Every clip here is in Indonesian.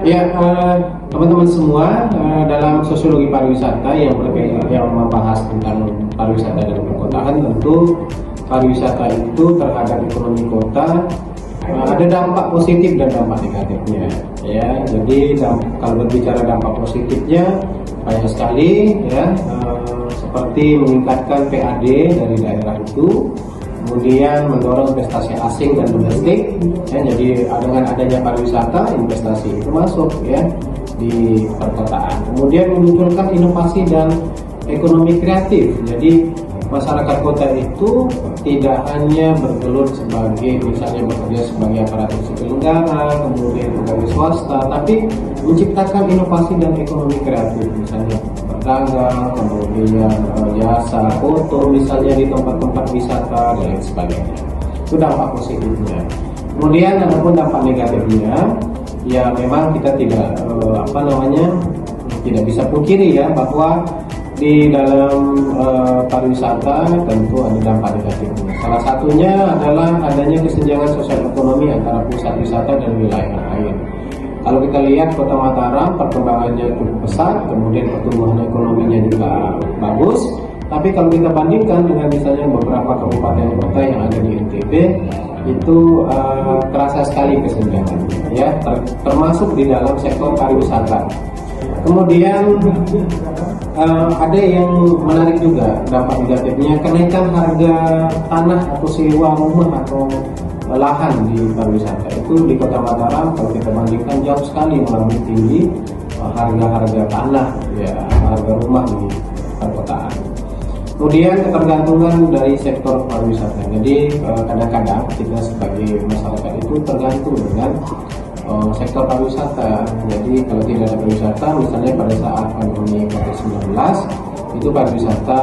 Ya, teman-teman semua, dalam sosiologi pariwisata yang membahas tentang pariwisata dan perkotaan, tentu pariwisata itu terhadap ekonomi kota ada dampak positif dan dampak negatifnya. Ya, jadi kalau berbicara dampak positifnya banyak sekali, ya, seperti meningkatkan PAD dari daerah itu. Kemudian mendorong investasi asing dan domestik, ya, jadi dengan adanya pariwisata investasi itu masuk, ya, di perkotaan. Kemudian memunculkan inovasi dan ekonomi kreatif. Jadi masyarakat kota itu tidak hanya bergelut sebagai misalnya bekerja sebagai aparatur sipil negara, kemudian pegawai swasta, tapi menciptakan inovasi dan ekonomi kreatif, misalnya berdagang, kemudian jasa foto misalnya di tempat-tempat wisata dan lain sebagainya. Itu dampak positifnya. Kemudian ada pun dampak negatifnya, ya memang kita tidak tidak bisa pungkiri, ya, bahwa di dalam pariwisata tentu ada dampak negatifnya. Salah satunya adalah adanya kesenjangan sosial ekonomi antara pusat wisata dan wilayah lain. Kalau kita lihat Kota Mataram perkembangannya cukup pesat, kemudian pertumbuhan ekonominya juga bagus. Tapi kalau kita bandingkan dengan misalnya beberapa kabupaten kota yang ada di NTB, itu terasa sekali kesenjangan, ya, termasuk di dalam sektor pariwisata. Kemudian ada yang menarik juga dampak negatifnya, kenaikan harga tanah atau sewa rumah atau lahan di pariwisata. Itu di Kota Mataram kalau kita bandingkan jauh sekali melambung tinggi harga-harga tanah, ya, harga rumah di perkotaan. Kemudian ketergantungan dari sektor pariwisata. Jadi kadang-kadang kita sebagai masyarakat itu tergantung dengan sektor pariwisata. Jadi kalau tidak ada pariwisata, misalnya pada saat pandemi COVID-19 itu pariwisata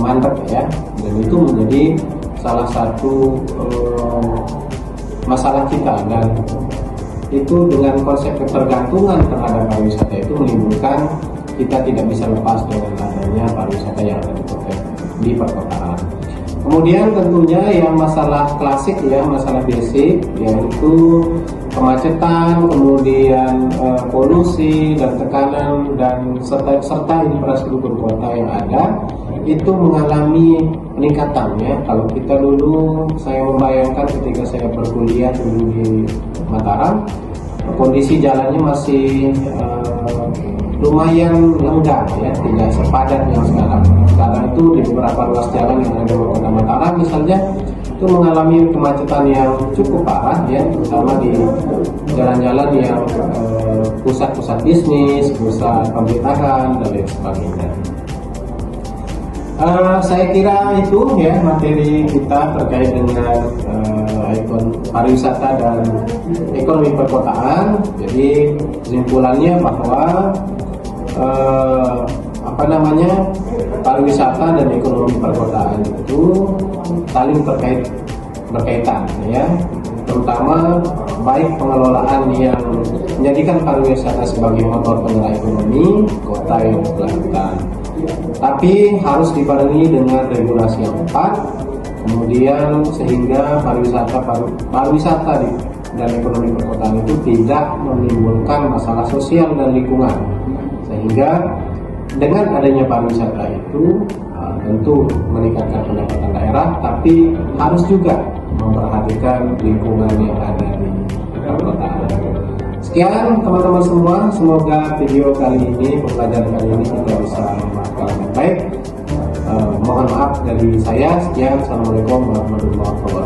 mandek, ya, dan itu menjadi salah satu masalah kita, dan itu dengan konsep ketergantungan terhadap pariwisata itu menimbulkan kita tidak bisa lepas dengan adanya pariwisata yang ada di perkotaan. Kemudian tentunya yang masalah klasik, ya, masalah basic, yaitu kemacetan, kemudian polusi dan tekanan dan serta infrastruktur kota yang ada itu mengalami peningkatan, ya. Kalau kita dulu, saya membayangkan ketika saya berkuliah dulu di Mataram, kondisi jalannya masih lumayan lenggang, ya, tidak sepadat yang sekarang. Sekarang itu di beberapa ruas jalan yang ada di Kota Mataram misalnya itu mengalami kemacetan yang cukup parah, ya, terutama di jalan-jalan yang pusat-pusat bisnis, pusat pemerintahan dan lain sebagainya. Saya kira itu, ya, materi kita terkait dengan pariwisata dan ekonomi perkotaan. Jadi kesimpulannya bahwa pariwisata dan ekonomi perkotaan itu saling berkaitan, ya, terutama baik pengelolaan yang menjadikan pariwisata sebagai motor penggerak ekonomi kota yang berkelanjutan, tapi harus dibarengi dengan regulasi yang tepat, kemudian sehingga pariwisata dan ekonomi perkotaan itu tidak menimbulkan masalah sosial dan lingkungan, sehingga dengan adanya pariwisata itu tentu meningkatkan pendapatan daerah, tapi harus juga memperhatikan lingkungan yang ada di perkotaan. Sekian teman-teman semua, semoga video kali ini, pembelajaran kali ini kita bisa memakai dengan baik. Mohon maaf dari saya. Sekian, assalamualaikum warahmatullahi wabarakatuh.